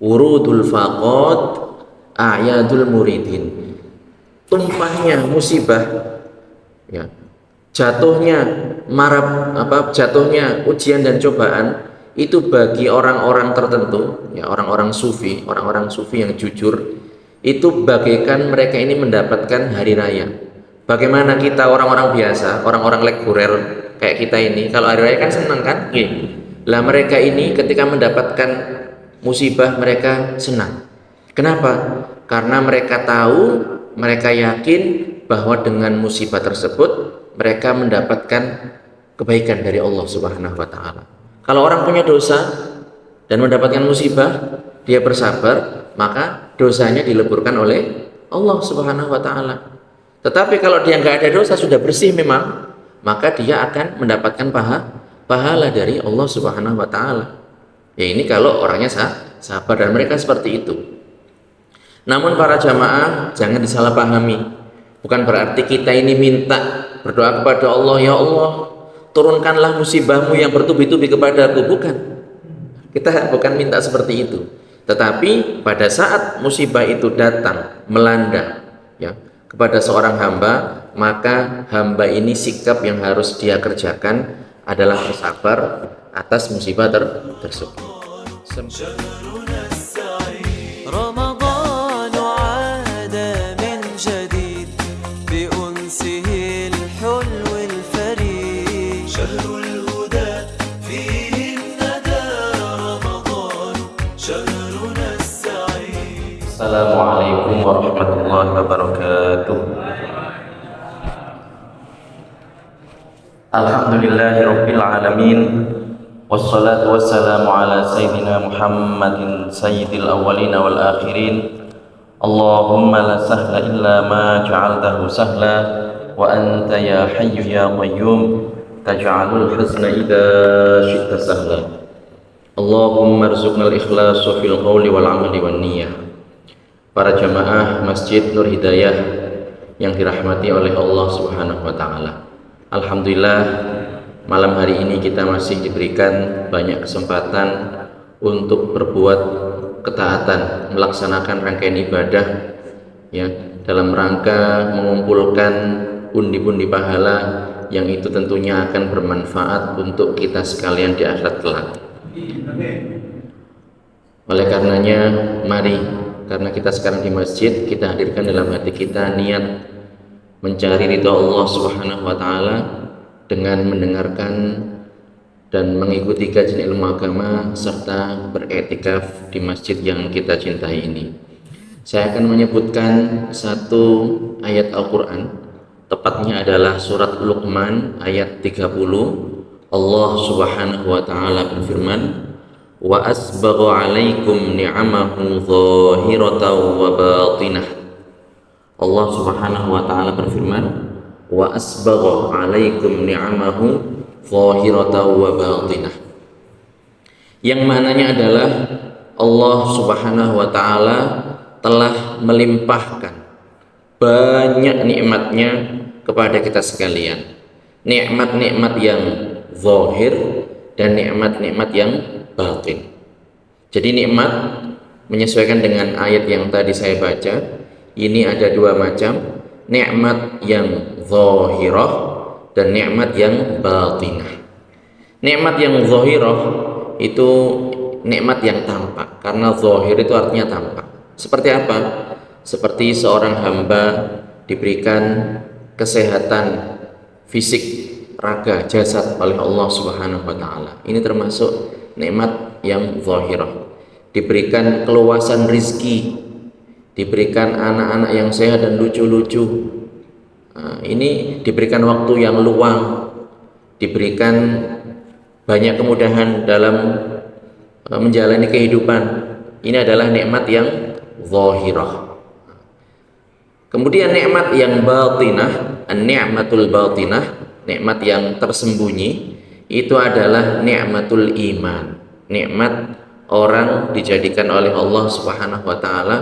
urudul faqad a'yadul muridin. Tumpahnya musibah, ya, jatuhnya jatuhnya ujian dan cobaan itu bagi orang-orang tertentu, ya, orang-orang sufi yang jujur, itu bagaikan mereka ini mendapatkan hari raya. Bagaimana kita orang-orang biasa, orang-orang reguler kayak kita ini, kalau hari raya kan senang kan? Lah mereka ini ketika mendapatkan musibah mereka senang. Kenapa? Karena mereka tahu, mereka yakin bahwa dengan musibah tersebut mereka mendapatkan kebaikan dari Allah Subhanahu wa taala. Kalau orang punya dosa dan mendapatkan musibah, dia bersabar, maka dosanya dileburkan oleh Allah Subhanahu wa taala. Tetapi kalau dia nggak ada dosa, sudah bersih memang, maka dia akan mendapatkan pahala dari Allah Subhanahu wa taala. Ya, ini kalau orangnya sabar, dan mereka seperti itu. Namun para jamaah jangan disalahpahami. Bukan berarti kita ini minta berdoa kepada Allah, ya Allah, turunkanlah musibahmu yang bertubi-tubi kepadaku. Bukan. Kita bukan minta seperti itu. Tetapi pada saat musibah itu datang, melanda, ya, kepada seorang hamba, maka hamba ini sikap yang harus dia kerjakan adalah bersabar atas musibah tersebut. Assalamualaikum warahmatullahi wabarakatuh. Alhamdulillahirabbil alamin. Wassalatu wassalamu ala sayyidina Muhammadin sayyidil awwalin wal akhirin. Allahumma la sahla illa ma ja'altahu sahla wa anta ya hayyu ya qayyum taj'alul huzna idza syi'ta sahla. Allahumma arzuqnal ikhlasa fil qawli wal amali wan niyyah. Para jamaah Masjid Nur Hidayah yang dirahmati oleh Allah Subhanahu wa taala. Alhamdulillah, malam hari ini kita masih diberikan banyak kesempatan untuk berbuat ketaatan, melaksanakan rangkaian ibadah, ya, dalam rangka mengumpulkan pundi-pundi pahala yang itu tentunya akan bermanfaat untuk kita sekalian di akhirat kelak. Oleh karenanya, mari, karena kita sekarang di masjid, kita hadirkan dalam hati kita niat mencari ridha Allah Subhanahu wa taala dengan mendengarkan dan mengikuti kajian ilmu agama serta beriktikaf di masjid yang kita cintai ini. Saya akan menyebutkan satu ayat Al-Qur'an, tepatnya adalah surat Luqman ayat 30. Allah Subhanahu wa taala berfirman, wa asbagha 'alaikum ni'amahu zahiratan wa batinah. Allah Subhanahu wa taala berfirman, wa asbagha 'alaikum ni'amahu zahiratan wa batinah. Yang mananya adalah Allah Subhanahu wa taala telah melimpahkan banyak nikmatnya kepada kita sekalian. Nikmat-nikmat yang zahir dan nikmat-nikmat yang batin. Jadi nikmat menyesuaikan dengan ayat yang tadi saya baca, ini ada dua macam, nikmat yang zahirah dan nikmat yang batinah. Nikmat yang zahirah itu nikmat yang tampak, karena zahir itu artinya tampak. Seperti apa? Seperti seorang hamba diberikan kesehatan fisik, raga, jasad oleh Allah Subhanahu wa taala. Ini termasuk nikmat yang zahirah. Diberikan keluasan rizki, diberikan anak-anak yang sehat dan lucu-lucu. Ini diberikan waktu yang luang, diberikan banyak kemudahan dalam menjalani kehidupan. Ini adalah nikmat yang zahirah. Kemudian nikmat yang batinah, an-ni'matul batinah, nikmat yang tersembunyi, itu adalah nikmatul iman. Nikmat orang dijadikan oleh Allah Subhanahu wa taala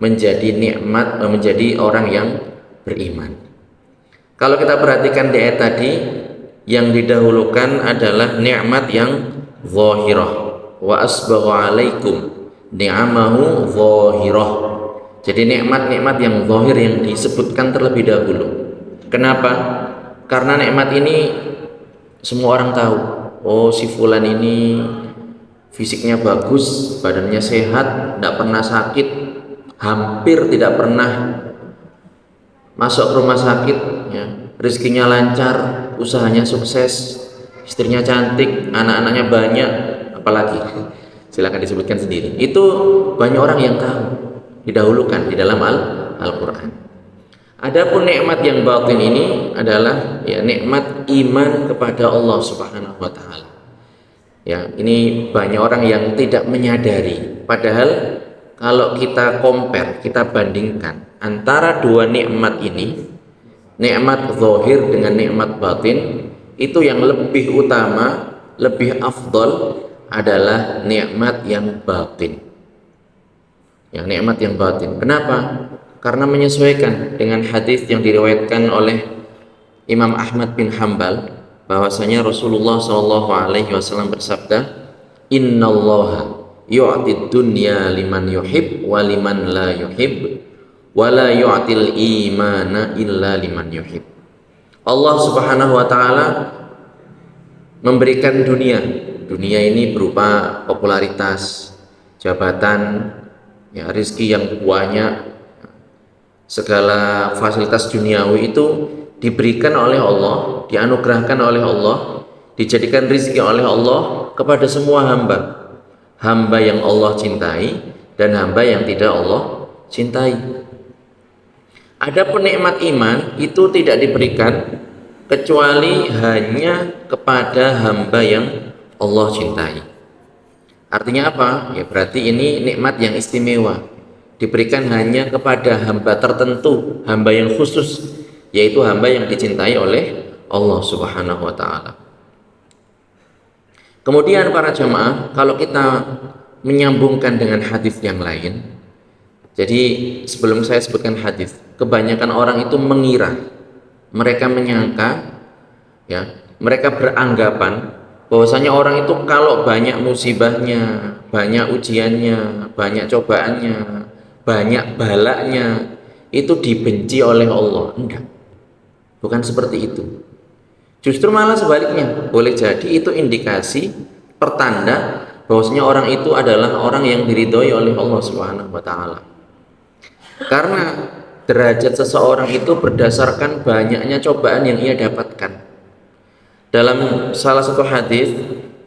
menjadi nikmat, menjadi orang yang beriman. Kalau kita perhatikan di ayat tadi, yang didahulukan adalah nikmat yang zahirah, wa asbagha 'alaikum, ni'amahu zahirah. Jadi nikmat-nikmat yang zahir yang disebutkan terlebih dahulu. Kenapa? Karena nikmat ini semua orang tahu. Oh, si fulan ini fisiknya bagus, badannya sehat, tidak pernah sakit, hampir tidak pernah masuk ke rumah sakit, ya. Rezekinya lancar, usahanya sukses, istrinya cantik, anak-anaknya banyak, apalagi silakan disebutkan sendiri. Itu banyak orang yang tahu, didahulukan di dalam Al-Quran. Adapun nikmat yang batin ini adalah ya nikmat iman kepada Allah Subhanahu wa taala. Ya, ini banyak orang yang tidak menyadari. Padahal kalau kita compare, kita bandingkan antara dua nikmat ini, nikmat zahir dengan nikmat batin, itu yang lebih utama, lebih afdal adalah nikmat yang batin. Yang nikmat yang batin. Kenapa? Karena menyesuaikan dengan hadis yang diriwayatkan oleh Imam Ahmad bin Hambal, bahwasanya Rasulullah SAW bersabda, Innallaha yu'tid dunya liman yuhib wa liman la yuhib wa la yu'til imana illa liman yuhib. Allah Subhanahu wa taala memberikan dunia. Dunia ini berupa popularitas, jabatan, ya, rezeki yang banyak, segala fasilitas duniawi itu diberikan oleh Allah, dianugerahkan oleh Allah, dijadikan rezeki oleh Allah kepada semua hamba. Hamba yang Allah cintai dan hamba yang tidak Allah cintai. Adapun nikmat iman itu tidak diberikan kecuali hanya kepada hamba yang Allah cintai. Artinya apa? Ya berarti ini nikmat yang istimewa, diberikan hanya kepada hamba tertentu, hamba yang khusus, yaitu hamba yang dicintai oleh Allah Subhanahu wa taala. Kemudian para jemaah, kalau kita menyambungkan dengan hadis yang lain, jadi sebelum saya sebutkan hadis, kebanyakan orang itu mengira, mereka menyangka, ya, mereka beranggapan bahwasanya orang itu kalau banyak musibahnya, banyak ujiannya, banyak cobaannya, banyak balaknya, itu dibenci oleh Allah. Enggak, bukan seperti itu. Justru malah sebaliknya, boleh jadi itu indikasi pertanda bahwasanya orang itu adalah orang yang diridhoi oleh Allah Subhanahu wa taala. Karena derajat seseorang itu berdasarkan banyaknya cobaan yang ia dapatkan. Dalam salah satu hadis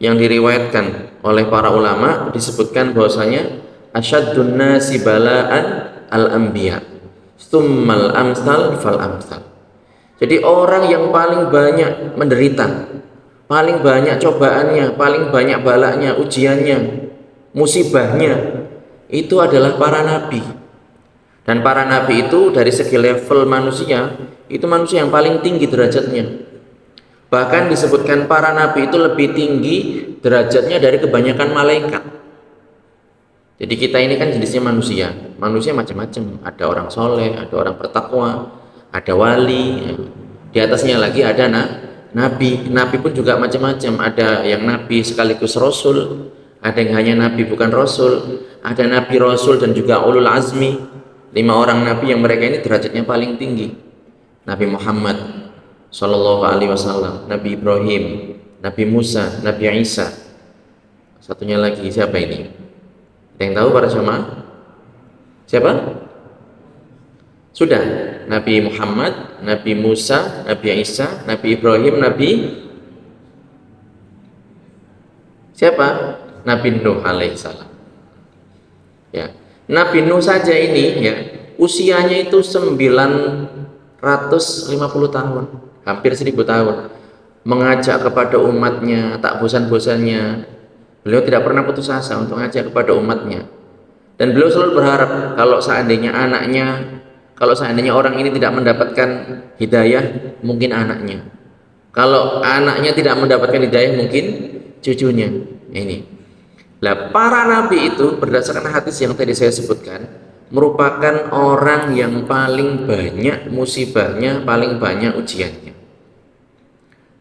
yang diriwayatkan oleh para ulama disebutkan bahwasanya asyaddun nasi bala'an al-anbiya, tsummal amsal fal amsal. Jadi orang yang paling banyak menderita, paling banyak cobaannya, paling banyak balaknya, ujiannya, musibahnya, itu adalah para nabi. Dan para nabi itu dari segi level manusia, itu manusia yang paling tinggi derajatnya. Bahkan disebutkan para nabi itu lebih tinggi derajatnya dari kebanyakan malaikat. Jadi kita ini kan jenisnya manusia, manusia macam-macam. Ada orang soleh, ada orang bertakwa, ada wali, di atasnya lagi ada nabi. Nabi pun juga macam-macam, ada yang nabi sekaligus rasul, ada yang hanya nabi bukan rasul, ada nabi, rasul, dan juga ulul azmi. 5 orang nabi yang mereka ini derajatnya paling tinggi. Nabi Muhammad Sallallahu Alaihi Wasallam, Nabi Ibrahim, Nabi Musa, Nabi Isa. Satunya lagi siapa ini? Ada yang tahu para jemaah? Siapa? Sudah, Nabi Muhammad, Nabi Musa, Nabi Isa, Nabi Ibrahim, Nabi siapa? Nabi Nuh alaihissalam. Ya, Nabi Nuh saja ini ya usianya itu 950 tahun, hampir 1000 tahun, mengajak kepada umatnya tak bosan-bosannya. Beliau tidak pernah putus asa untuk mengajak kepada umatnya, dan beliau selalu berharap kalau seandainya orang ini tidak mendapatkan hidayah, mungkin anaknya. Kalau anaknya tidak mendapatkan hidayah, mungkin cucunya. Ini. Nah, para nabi itu berdasarkan hadis yang tadi saya sebutkan, merupakan orang yang paling banyak musibahnya, paling banyak ujiannya.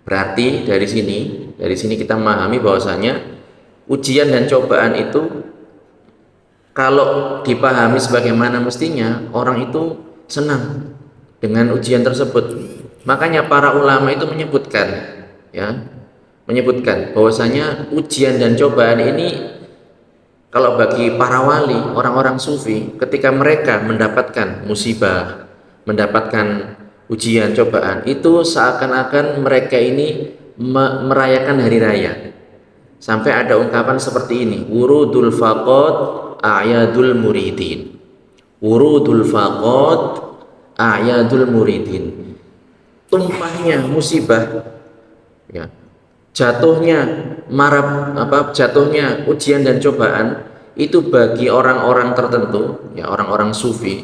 Berarti dari sini kita memahami bahwasanya ujian dan cobaan itu kalau dipahami sebagaimana mestinya, orang itu senang dengan ujian tersebut. Makanya para ulama itu menyebutkan, ya, menyebutkan bahwasanya ujian dan cobaan ini kalau bagi para wali, orang-orang sufi, ketika mereka mendapatkan musibah, mendapatkan ujian, cobaan, itu seakan-akan mereka ini merayakan hari raya. Sampai ada ungkapan seperti ini, wurudul faqad a'yadul muridin. Wurudul faqad a'yadul muridin. Tumpahnya musibah, ya, jatuhnya jatuhnya ujian dan cobaan itu bagi orang-orang tertentu, ya, orang-orang sufi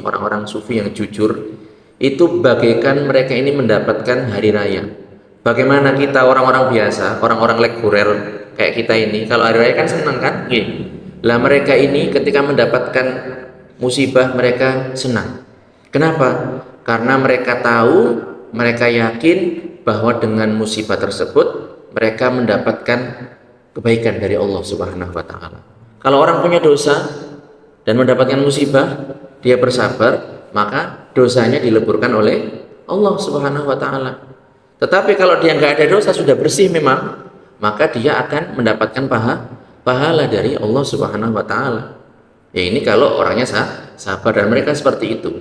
yang jujur, itu bagaikan mereka ini mendapatkan hari raya. Bagaimana kita orang-orang biasa, orang-orang reguler kayak kita ini, kalau hari raya kan senang kan? Lah mereka ini ketika mendapatkan musibah mereka senang. Kenapa? Karena mereka tahu, mereka yakin bahwa dengan musibah tersebut mereka mendapatkan kebaikan dari Allah Subhanahu wa taala. Kalau orang punya dosa dan mendapatkan musibah, dia bersabar, maka dosanya dileburkan oleh Allah Subhanahu wa taala. Tetapi kalau dia nggak ada dosa, sudah bersih memang, maka dia akan mendapatkan pahala dari Allah Subhanahu wa taala. Ya, ini kalau orangnya sabar, dan mereka seperti itu.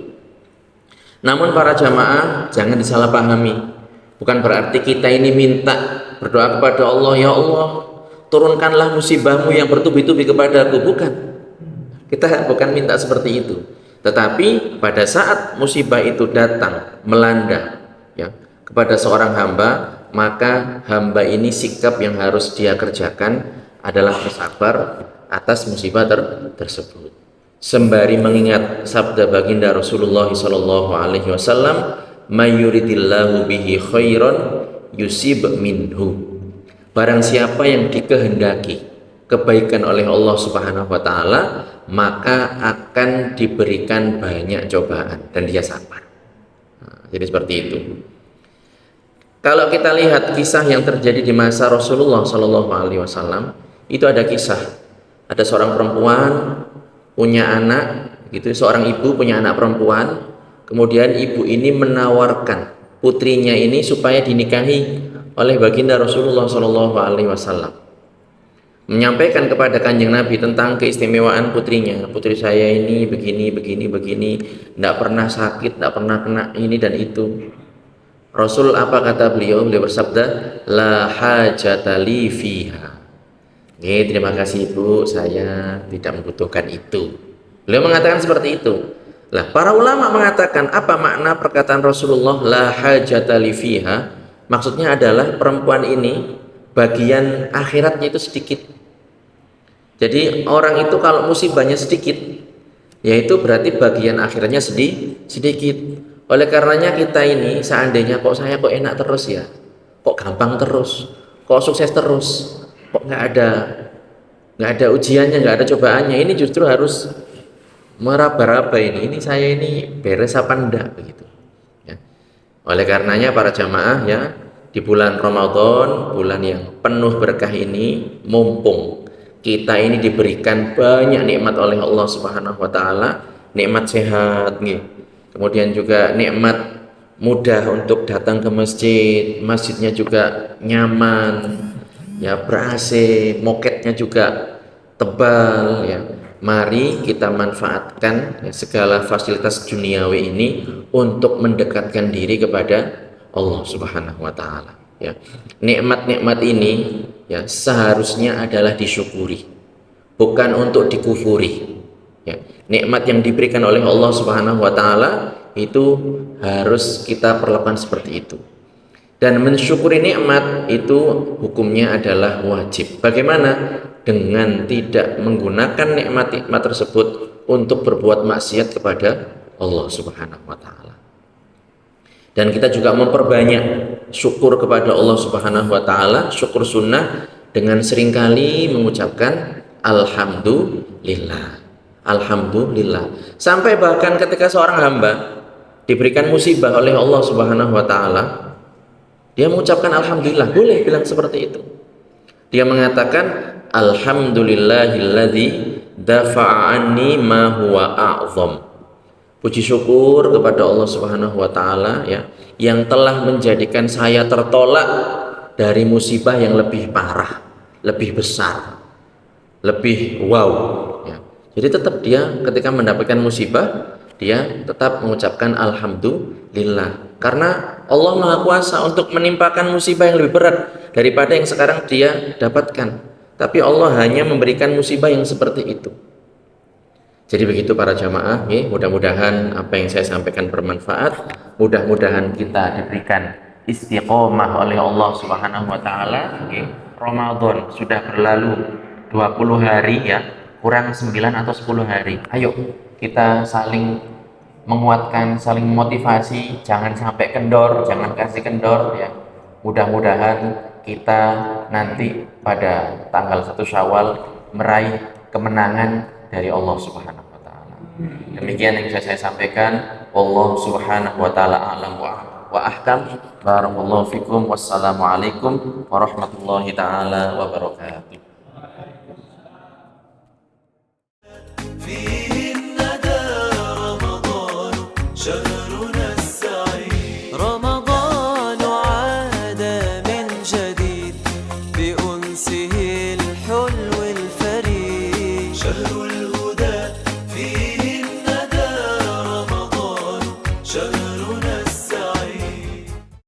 Namun para jamaah jangan disalahpahami. Bukan berarti kita ini minta berdoa kepada Allah, ya Allah, turunkanlah musibahmu yang bertubi-tubi kepadaku. Bukan. Kita bukan minta seperti itu. Tetapi pada saat musibah itu datang, melanda, ya, kepada seorang hamba, maka hamba ini sikap yang harus dia kerjakan adalah bersabar atas musibah tersebut. Sembari mengingat sabda baginda Rasulullah SAW, mayuridillahu bihi khairan yusib minhu. Barang siapa yang dikehendaki kebaikan oleh Allah Subhanahu wa taala, maka akan diberikan banyak cobaan dan dia sabar. Jadi seperti itu. Kalau kita lihat kisah yang terjadi di masa Rasulullah SAW, itu ada kisah, ada seorang perempuan punya anak, gitu, seorang ibu punya anak perempuan. Kemudian ibu ini menawarkan putrinya ini supaya dinikahi oleh baginda Rasulullah SAW, menyampaikan kepada kanjeng Nabi tentang keistimewaan putrinya. Putri saya ini begini, tidak pernah sakit, tidak pernah kena ini dan itu. Rasul apa kata beliau? Beliau bersabda, la hajata li fiha. Terima kasih ibu, saya tidak membutuhkan itu. Beliau mengatakan seperti itu. Lah, para ulama mengatakan apa makna perkataan Rasulullah la hajata li fiha? Maksudnya adalah perempuan ini bagian akhiratnya itu sedikit. Jadi orang itu kalau musibahnya sedikit, yaitu berarti bagian akhiratnya sedikit. Oleh karenanya kita ini seandainya kok saya kok enak terus ya, kok gampang terus, kok sukses terus, kok nggak ada ujiannya, nggak ada cobaannya, ini justru harus meraba-raba ini saya ini beres apa enggak begitu. Ya. Oleh karenanya para jamaah, ya, di bulan Ramadan, bulan yang penuh berkah ini, mumpung kita ini diberikan banyak nikmat oleh Allah Subhanahu wa taala, nikmat sehat, kemudian juga nikmat mudah untuk datang ke masjid, masjidnya juga nyaman, ya, ber-AC, moketnya juga tebal, ya. Mari kita manfaatkan, ya, segala fasilitas duniawi ini untuk mendekatkan diri kepada Allah Subhanahu wa taala, ya. Nikmat-nikmat ini, ya, seharusnya adalah disyukuri, bukan untuk dikufuri, ya. Nikmat yang diberikan oleh Allah Subhanahu wa taala itu harus kita perlakukan seperti itu. Dan mensyukuri nikmat itu hukumnya adalah wajib. Bagaimana? Dengan tidak menggunakan nikmat-nikmat tersebut untuk berbuat maksiat kepada Allah Subhanahu wa taala. Dan kita juga memperbanyak syukur kepada Allah Subhanahu wa taala, syukur sunnah, dengan seringkali mengucapkan alhamdulillah. Alhamdulillah. Sampai bahkan ketika seorang hamba diberikan musibah oleh Allah Subhanahu wa taala, dia mengucapkan alhamdulillah, boleh bilang seperti itu. Dia mengatakan alhamdulillahilladzi dafa'a anni ma huwa a'zam. Puji syukur kepada Allah Subhanahu wa taala ya, yang telah menjadikan saya tertolak dari musibah yang lebih parah, lebih besar, lebih wow ya. Jadi tetap dia ketika mendapatkan musibah, dia tetap mengucapkan alhamdulillah, karena Allah Maha Kuasa untuk menimpakan musibah yang lebih berat daripada yang sekarang dia dapatkan, tapi Allah hanya memberikan musibah yang seperti itu. Jadi begitu para jamaah ya, mudah-mudahan apa yang saya sampaikan bermanfaat, mudah-mudahan kita diberikan istiqomah oleh Allah Subhanahu wa taala ya. Ramadan sudah berlalu 20 hari ya, kurang 9 atau 10 hari. Ayo kita saling menguatkan, saling memotivasi, jangan sampai kendor, jangan kasih kendor ya. Mudah-mudahan kita nanti pada tanggal 1 Syawal meraih kemenangan dari Allah Subhanahu wa taala. Demikian yang bisa saya sampaikan. Allah Subhanahu wa taala a'lam wa ahkam. Barakallahu fikum. Wassalamualaikum warahmatullahi taala wabarakatuh. فيه الندى رمضان شهر